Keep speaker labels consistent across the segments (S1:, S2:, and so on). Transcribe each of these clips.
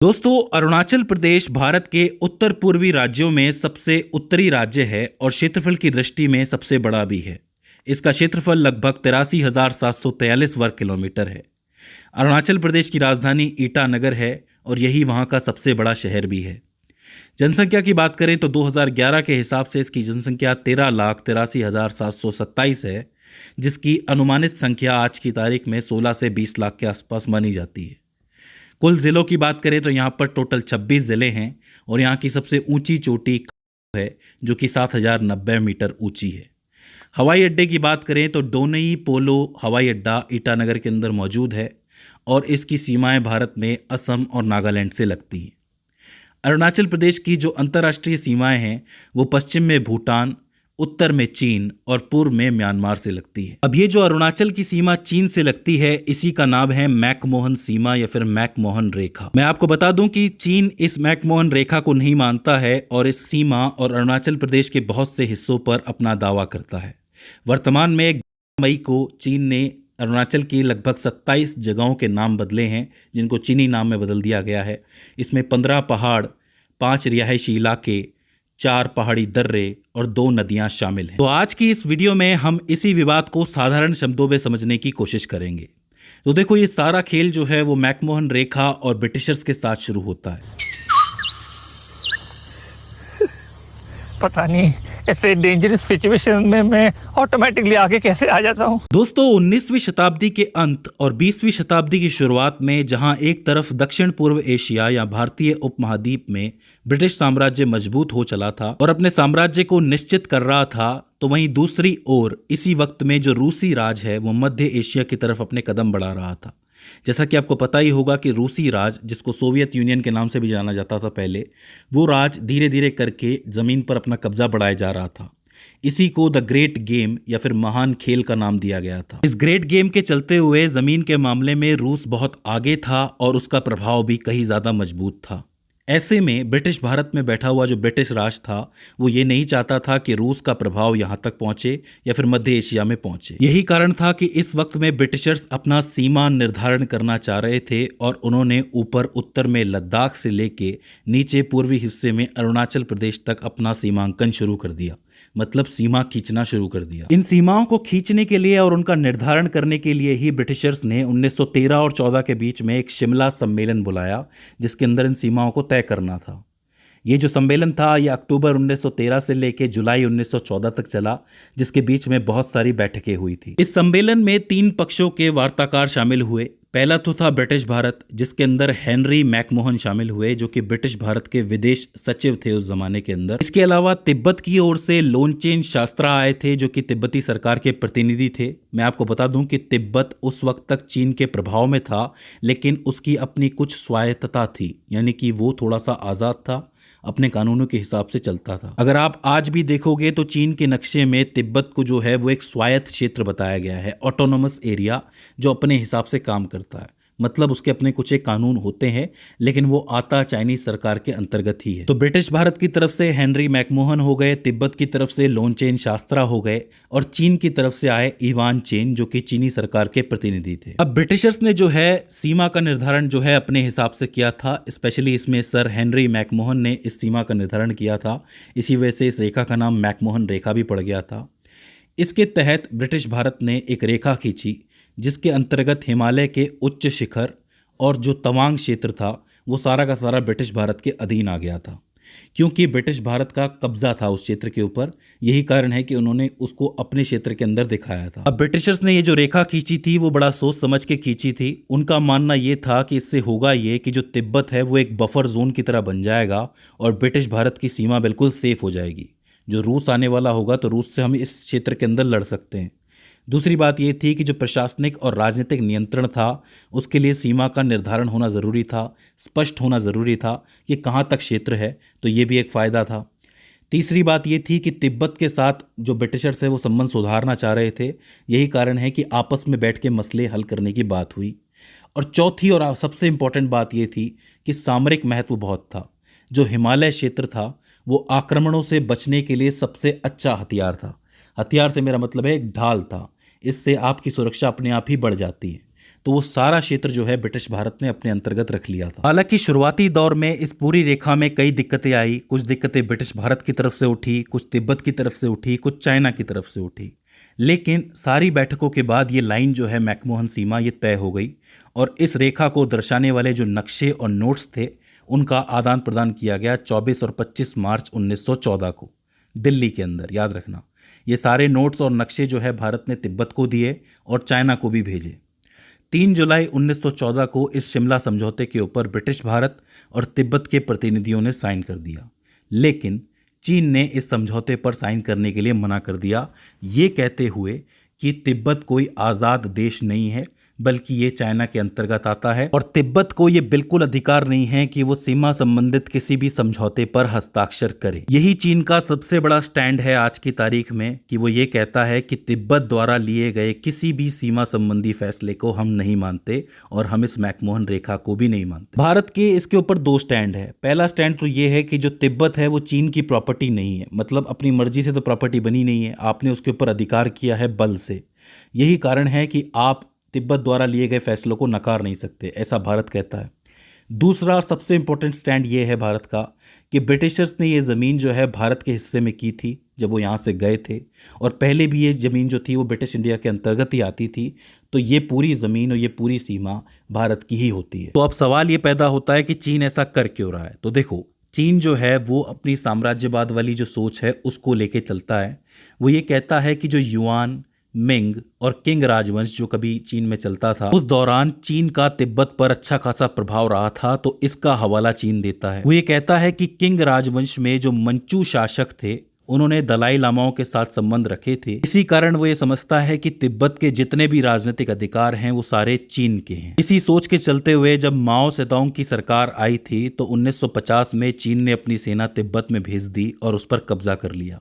S1: दोस्तों, अरुणाचल प्रदेश भारत के उत्तर पूर्वी राज्यों में सबसे उत्तरी राज्य है और क्षेत्रफल की दृष्टि में सबसे बड़ा भी है। इसका क्षेत्रफल लगभग 83,743 वर्ग किलोमीटर है। अरुणाचल प्रदेश की राजधानी ईटानगर है और यही वहाँ का सबसे बड़ा शहर भी है। जनसंख्या की बात करें तो 2011 के हिसाब से इसकी जनसंख्या 13,83,727 है, जिसकी अनुमानित संख्या आज की तारीख में 16 से 20 लाख के आसपास मानी जाती है। कुल ज़िलों की बात करें तो यहाँ पर टोटल 26 ज़िले हैं और यहाँ की सबसे ऊंची चोटी है जो कि 7,090 मीटर ऊंची है। हवाई अड्डे की बात करें तो डोनई पोलो हवाई अड्डा ईटानगर के अंदर मौजूद है और इसकी सीमाएं भारत में असम और नागालैंड से लगती हैं। अरुणाचल प्रदेश की जो अंतर्राष्ट्रीय सीमाएं हैं वो पश्चिम में भूटान, उत्तर में चीन और पूर्व में म्यांमार से लगती है। अब ये जो अरुणाचल की सीमा चीन से लगती है, इसी का नाम है मैकमोहन सीमा या फिर मैकमोहन रेखा। मैं आपको बता दूं कि चीन इस मैकमोहन रेखा को नहीं मानता है और इस सीमा और अरुणाचल प्रदेश के बहुत से हिस्सों पर अपना दावा करता है। वर्तमान में 11 मई को चीन ने अरुणाचल की लगभग 27 जगहों के नाम बदले हैं, जिनको चीनी नाम में बदल दिया गया है। इसमें 15 पहाड़, 5 रिहायशी इलाके, 4 पहाड़ी दर्रे और 2 नदियां शामिल हैं। तो आज की इस वीडियो में हम इसी विवाद को साधारण शब्दों में समझने की कोशिश करेंगे। तो देखो, ये सारा खेल जो है वो मैकमोहन रेखा और ब्रिटिशर्स के साथ शुरू होता है।
S2: पता नहीं ऐसे डेंजरस सिचुएशन में मैं ऑटोमेटिकली आगे कैसे आ जाता हूँ।
S1: दोस्तों, 19वीं शताब्दी के अंत और 20वीं शताब्दी की शुरुआत में जहां एक तरफ दक्षिण पूर्व एशिया या भारतीय उपमहाद्वीप में ब्रिटिश साम्राज्य मजबूत हो चला था और अपने साम्राज्य को निश्चित कर रहा था, तो वहीं दूसरी ओर इसी वक्त में जो रूसी राज है वो मध्य एशिया की तरफ अपने कदम बढ़ा रहा था। जैसा कि आपको पता ही होगा कि रूसी राज, जिसको सोवियत यूनियन के नाम से भी जाना जाता था पहले, वो राज धीरे धीरे करके ज़मीन पर अपना कब्जा बढ़ाया जा रहा था। इसी को द ग्रेट गेम या फिर महान खेल का नाम दिया गया था। इस ग्रेट गेम के चलते हुए ज़मीन के मामले में रूस बहुत आगे था और उसका प्रभाव भी कहीं ज़्यादा मजबूत था। ऐसे में ब्रिटिश भारत में बैठा हुआ जो ब्रिटिश राज था वो ये नहीं चाहता था कि रूस का प्रभाव यहाँ तक पहुँचे या फिर मध्य एशिया में पहुँचे। यही कारण था कि इस वक्त में ब्रिटिशर्स अपना सीमा निर्धारण करना चाह रहे थे और उन्होंने ऊपर उत्तर में लद्दाख से लेके नीचे पूर्वी हिस्से में अरुणाचल प्रदेश तक अपना सीमांकन शुरू कर दिया, मतलब सीमा खींचना शुरू कर दिया। इन सीमाओं को खींचने के लिए और उनका निर्धारण करने के लिए ही ब्रिटिशर्स ने 1913 और 14 के बीच में एक शिमला सम्मेलन बुलाया, जिसके अंदर इन सीमाओं को तय करना था। ये जो सम्मेलन था ये अक्टूबर 1913 से लेकर जुलाई 1914 तक चला, जिसके बीच में बहुत सारी बैठकें हुई थी। इस सम्मेलन में 3 पक्षों के वार्ताकार शामिल हुए। पहला तो था ब्रिटिश भारत, जिसके अंदर हेनरी मैकमोहन शामिल हुए, जो कि ब्रिटिश भारत के विदेश सचिव थे उस जमाने के अंदर। इसके अलावा तिब्बत की ओर से लोनचेन शास्त्रा आए थे, जो कि तिब्बती सरकार के प्रतिनिधि थे। मैं आपको बता दूं कि तिब्बत उस वक्त तक चीन के प्रभाव में था, लेकिन उसकी अपनी कुछ स्वायत्तता थी, यानी कि वो थोड़ा सा आज़ाद था, अपने कानूनों के हिसाब से चलता था। अगर आप आज भी देखोगे तो चीन के नक्शे में तिब्बत को जो है वो एक स्वायत्त क्षेत्र बताया गया है, ऑटोनोमस एरिया, जो अपने हिसाब से काम करता है। मतलब उसके अपने कुछ एक कानून होते हैं, लेकिन वो आता चाइनीज सरकार के अंतर्गत ही है। तो ब्रिटिश भारत की तरफ से हेनरी मैकमोहन हो गए, तिब्बत की तरफ से लोनचेन शास्त्रा हो गए और चीन की तरफ से आए इवान चेन, जो कि चीनी सरकार के प्रतिनिधि थे। अब ब्रिटिशर्स ने जो है सीमा का निर्धारण जो है अपने हिसाब से किया था। स्पेशली इसमें सर हेनरी मैकमोहन ने इस सीमा का निर्धारण किया था। इसी वजह से इस रेखा का नाम मैकमोहन रेखा भी पड़ गया था। इसके तहत ब्रिटिश भारत ने एक रेखा खींची, जिसके अंतर्गत हिमालय के उच्च शिखर और जो तवांग क्षेत्र था वो सारा का सारा ब्रिटिश भारत के अधीन आ गया था, क्योंकि ब्रिटिश भारत का कब्जा था उस क्षेत्र के ऊपर। यही कारण है कि उन्होंने उसको अपने क्षेत्र के अंदर दिखाया था। अब ब्रिटिशर्स ने ये जो रेखा खींची थी वो बड़ा सोच समझ के खींची थी। उनका मानना ये था कि इससे होगा ये कि जो तिब्बत है वो एक बफर जोन की तरह बन जाएगा और ब्रिटिश भारत की सीमा बिल्कुल सेफ हो जाएगी। जो रूस आने वाला होगा तो रूस से हम इस क्षेत्र के अंदर लड़ सकते हैं। दूसरी बात ये थी कि जो प्रशासनिक और राजनीतिक नियंत्रण था उसके लिए सीमा का निर्धारण होना ज़रूरी था, स्पष्ट होना ज़रूरी था कि कहाँ तक क्षेत्र है, तो ये भी एक फ़ायदा था। तीसरी बात ये थी कि तिब्बत के साथ जो ब्रिटिशर्स है वो संबंध सुधारना चाह रहे थे। यही कारण है कि आपस में बैठ के मसले हल करने की बात हुई। और चौथी और सबसे इम्पॉर्टेंट बात ये थी कि सामरिक महत्व बहुत था। जो हिमालय क्षेत्र था वो आक्रमणों से बचने के लिए सबसे अच्छा हथियार था। हथियार से मेरा मतलब है एक ढाल था। इससे आपकी सुरक्षा अपने आप ही बढ़ जाती है। तो वो सारा क्षेत्र जो है ब्रिटिश भारत ने अपने अंतर्गत रख लिया था। हालांकि शुरुआती दौर में इस पूरी रेखा में कई दिक्कतें आई। कुछ दिक्कतें ब्रिटिश भारत की तरफ से उठी, कुछ तिब्बत की तरफ से उठी, कुछ चाइना की तरफ से उठी। लेकिन सारी बैठकों के बाद ये लाइन जो है मैकमोहन सीमा ये तय हो गई और इस रेखा को दर्शाने वाले जो नक्शे और नोट्स थे उनका आदान प्रदान किया गया 24 और 25 मार्च 1914 को दिल्ली के अंदर। याद रखना, ये सारे नोट्स और नक्शे जो है भारत ने तिब्बत को दिए और चाइना को भी भेजे। 3 जुलाई 1914 को इस शिमला समझौते के ऊपर ब्रिटिश भारत और तिब्बत के प्रतिनिधियों ने साइन कर दिया, लेकिन चीन ने इस समझौते पर साइन करने के लिए मना कर दिया, ये कहते हुए कि तिब्बत कोई आज़ाद देश नहीं है बल्कि ये चाइना के अंतर्गत आता है और तिब्बत को ये बिल्कुल अधिकार नहीं है कि वो सीमा संबंधित किसी भी समझौते पर हस्ताक्षर करे। यही चीन का सबसे बड़ा स्टैंड है आज की तारीख में कि वो ये कहता है कि तिब्बत द्वारा लिए गए किसी भी सीमा संबंधी फैसले को हम नहीं मानते और हम इस मैकमोहन रेखा को भी नहीं मानते। भारत के इसके ऊपर 2 स्टैंड है। पहला स्टैंड तो ये है कि जो तिब्बत है वो चीन की प्रॉपर्टी नहीं है, मतलब अपनी मर्जी से तो प्रॉपर्टी बनी नहीं है, आपने उसके ऊपर अधिकार किया है बल से। यही कारण है कि आप तिब्बत द्वारा लिए गए फैसलों को नकार नहीं सकते, ऐसा भारत कहता है। दूसरा सबसे इंपॉर्टेंट स्टैंड ये है भारत का कि ब्रिटिशर्स ने ये ज़मीन जो है भारत के हिस्से में की थी जब वो यहाँ से गए थे, और पहले भी ये ज़मीन जो थी वो ब्रिटिश इंडिया के अंतर्गत ही आती थी, तो ये पूरी ज़मीन और ये पूरी सीमा भारत की ही होती है। तो अब सवाल ये पैदा होता है कि चीन ऐसा कर क्यों रहा है। तो देखो, चीन जो है वो अपनी साम्राज्यवाद वाली जो सोच है उसको लेके चलता है। वो ये कहता है कि जो युआन, मिंग और किंग राजवंश जो कभी चीन में चलता था, उस दौरान चीन का तिब्बत पर अच्छा खासा प्रभाव रहा था, तो इसका हवाला चीन देता है। वो ये कहता है कि किंग राजवंश में जो मंचू शासक थे उन्होंने दलाई लामाओं के साथ संबंध रखे थे, इसी कारण वो ये समझता है कि तिब्बत के जितने भी राजनीतिक अधिकार हैं वो सारे चीन के हैं। इसी सोच के चलते हुए जब माओ सेतुंग की सरकार आई थी तो 1950 में चीन ने अपनी सेना तिब्बत में भेज दी और उस पर कब्जा कर लिया।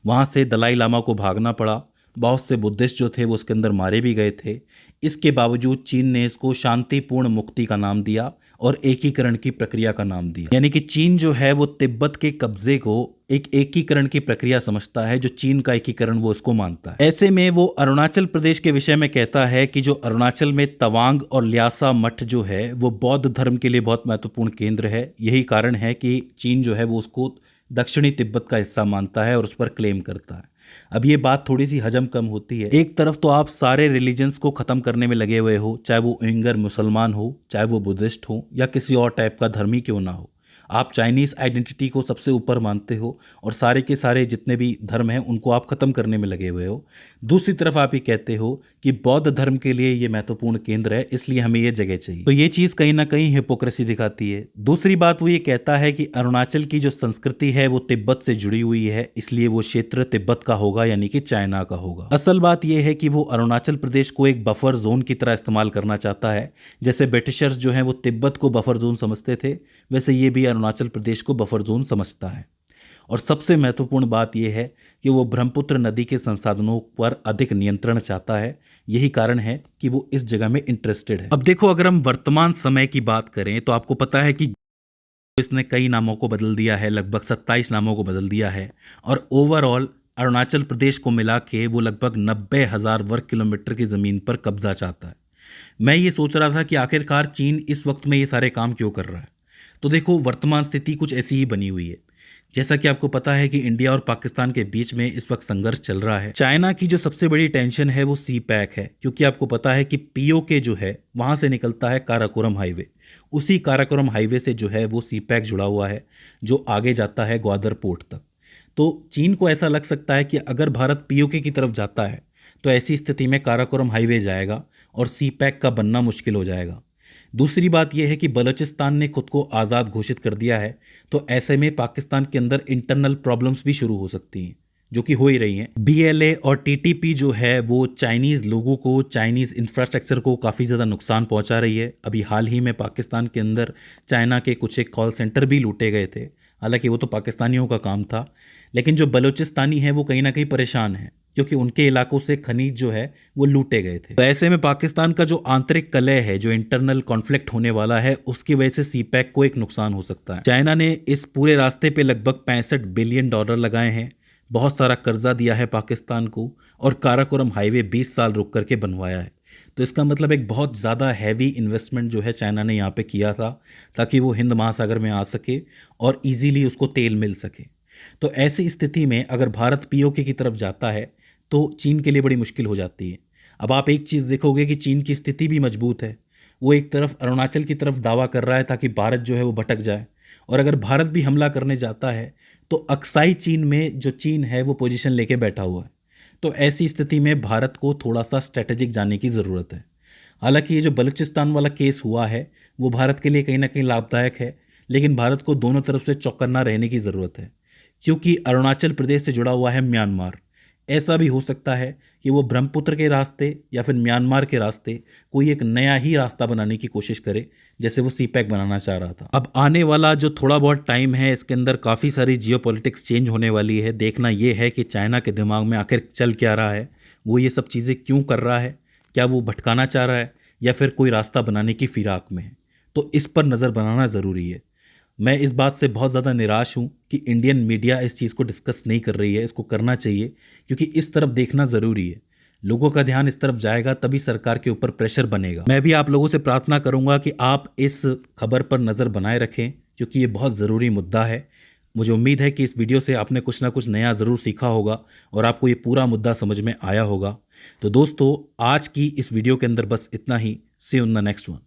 S1: वहां से दलाई लामा को भागना पड़ा, बहुत से बुद्धिस्ट जो थे वो उसके अंदर मारे भी गए थे। इसके बावजूद चीन ने इसको शांतिपूर्ण मुक्ति का नाम दिया और एकीकरण की प्रक्रिया का नाम दिया। यानी कि चीन जो है वो तिब्बत के कब्जे को एक एकीकरण की प्रक्रिया समझता है, जो चीन का एकीकरण वो उसको मानता है। ऐसे में वो अरुणाचल प्रदेश के विषय में कहता है कि जो अरुणाचल में तवांग और ल्यासा मठ जो है वो बौद्ध धर्म के लिए बहुत महत्वपूर्ण केंद्र है। यही कारण है कि चीन जो है वो उसको दक्षिणी तिब्बत का हिस्सा मानता है और उस पर क्लेम करता है। अब ये बात थोड़ी सी हजम कम होती है। एक तरफ तो आप सारे रिलीजन्स को ख़त्म करने में लगे हुए हो, चाहे वो उइगर मुसलमान हो, चाहे वो बुद्धिस्ट हो या किसी और टाइप का धर्म ही क्यों ना हो। आप चाइनीज़ आइडेंटिटी को सबसे ऊपर मानते हो और सारे के सारे जितने भी धर्म हैं उनको आप ख़त्म करने में लगे हुए हो। दूसरी तरफ आप ये कहते हो कि बौद्ध धर्म के लिए ये महत्वपूर्ण केंद्र है, इसलिए हमें ये जगह चाहिए। तो ये चीज़ कहीं ना कहीं हिपोक्रेसी दिखाती है। दूसरी बात वो ये कहता है कि अरुणाचल की जो संस्कृति है वो तिब्बत से जुड़ी हुई है, इसलिए वो क्षेत्र तिब्बत का होगा, यानी कि चाइना का होगा। असल बात यह है कि वो अरुणाचल प्रदेश को एक बफर जोन की तरह इस्तेमाल करना चाहता है। जैसे ब्रिटिशर्स जो हैं वो तिब्बत को बफर जोन समझते थे, वैसे ये भी अरुणाचल प्रदेश को बफर जोन समझता है। और सबसे महत्वपूर्ण बात यह है कि वो ब्रह्मपुत्र नदी के संसाधनों पर अधिक नियंत्रण चाहता है। यही कारण है कि वो इस जगह में इंटरेस्टेड है। अब देखो, अगर हम वर्तमान समय की बात करें तो आपको पता है कि इसने कई नामों को बदल दिया है, लगभग 27 नामों को बदल दिया है, और ओवरऑल अरुणाचल प्रदेश को मिला के वो लगभग 90,000 वर्ग किलोमीटर की ज़मीन पर कब्जा चाहता है। मैं ये सोच रहा था कि आखिरकार चीन इस वक्त में ये सारे काम क्यों कर रहा है। तो देखो, वर्तमान स्थिति कुछ ऐसी ही बनी हुई है। जैसा कि आपको पता है कि इंडिया और पाकिस्तान के बीच में इस वक्त संघर्ष चल रहा है। चाइना की जो सबसे बड़ी टेंशन है वो सी पैक है, क्योंकि आपको पता है कि पीओके जो है वहाँ से निकलता है काराकोरम हाईवे। उसी काराकोरम हाईवे से जो है वो सी पैक जुड़ा हुआ है, जो आगे जाता है ग्वादर पोर्ट तक। तो चीन को ऐसा लग सकता है कि अगर भारत पीओके की तरफ जाता है तो ऐसी स्थिति में काराकोरम हाईवे जाएगा और सी पैक का बनना मुश्किल हो जाएगा। दूसरी बात यह है कि बलूचिस्तान ने खुद को आज़ाद घोषित कर दिया है, तो ऐसे में पाकिस्तान के अंदर इंटरनल प्रॉब्लम्स भी शुरू हो सकती हैं, जो कि हो ही रही हैं। बीएलए और टीटीपी जो है वो चाइनीज़ लोगों को, चाइनीज़ इंफ्रास्ट्रक्चर को काफ़ी ज़्यादा नुकसान पहुंचा रही है। अभी हाल ही में पाकिस्तान के अंदर चाइना के कुछ एक कॉल सेंटर भी लूटे गए थे, हालांकि वो तो पाकिस्तानियों का काम था, लेकिन जो बलूचिस्तानी हैं वो कहीं ना कहीं परेशान हैं क्योंकि उनके इलाकों से खनिज जो है वो लूटे गए थे। तो ऐसे में पाकिस्तान का जो आंतरिक कलह है, जो इंटरनल कॉन्फ्लिक्ट होने वाला है, उसकी वजह से सीपैक को एक नुकसान हो सकता है। चाइना ने इस पूरे रास्ते पे लगभग $65 बिलियन लगाए हैं, बहुत सारा कर्जा दिया है पाकिस्तान को, और काराकोरम हाईवे 20 साल रुक करके बनवाया है। तो इसका मतलब एक बहुत ज़्यादा हैवी इन्वेस्टमेंट जो है चाइना ने यहाँ पे किया था, ताकि वो हिंद महासागर में आ सके और इजीली उसको तेल मिल सके। तो ऐसी स्थिति में अगर भारत पीओके की तरफ जाता है तो चीन के लिए बड़ी मुश्किल हो जाती है। अब आप एक चीज़ देखोगे कि चीन की स्थिति भी मजबूत है। वो एक तरफ अरुणाचल की तरफ दावा कर रहा है ताकि भारत जो है वो भटक जाए, और अगर भारत भी हमला करने जाता है तो अक्साई चीन में जो चीन है वो पोजीशन लेके बैठा हुआ है। तो ऐसी स्थिति में भारत को थोड़ा सा स्ट्रेटेजिक जाने की ज़रूरत है। हालांकि ये जो बलूचिस्तान वाला केस हुआ है वो भारत के लिए कहीं ना कहीं लाभदायक है, लेकिन भारत को दोनों तरफ से चौकन्ना रहने की ज़रूरत है, क्योंकि अरुणाचल प्रदेश से जुड़ा हुआ है म्यांमार। ऐसा भी हो सकता है कि वो ब्रह्मपुत्र के रास्ते या फिर म्यांमार के रास्ते कोई एक नया ही रास्ता बनाने की कोशिश करे, जैसे वो सीपैक बनाना चाह रहा था। अब आने वाला जो थोड़ा बहुत टाइम है इसके अंदर काफ़ी सारी जियोपॉलिटिक्स चेंज होने वाली है। देखना ये है कि चाइना के दिमाग में आखिर चल क्या रहा है, वो ये सब चीज़ें क्यों कर रहा है, क्या वो भटकाना चाह रहा है या फिर कोई रास्ता बनाने की फिराक में है। तो इस पर नज़र बनाना ज़रूरी है। मैं इस बात से बहुत ज़्यादा निराश हूँ कि इंडियन मीडिया इस चीज़ को डिस्कस नहीं कर रही है। इसको करना चाहिए, क्योंकि इस तरफ देखना ज़रूरी है। लोगों का ध्यान इस तरफ जाएगा तभी सरकार के ऊपर प्रेशर बनेगा। मैं भी आप लोगों से प्रार्थना करूँगा कि आप इस खबर पर नज़र बनाए रखें, क्योंकि ये बहुत ज़रूरी मुद्दा है। मुझे उम्मीद है कि इस वीडियो से आपने कुछ ना कुछ नया ज़रूर सीखा होगा और आपको ये पूरा मुद्दा समझ में आया होगा। तो दोस्तों, आज की इस वीडियो के अंदर बस इतना ही। See you in the next one.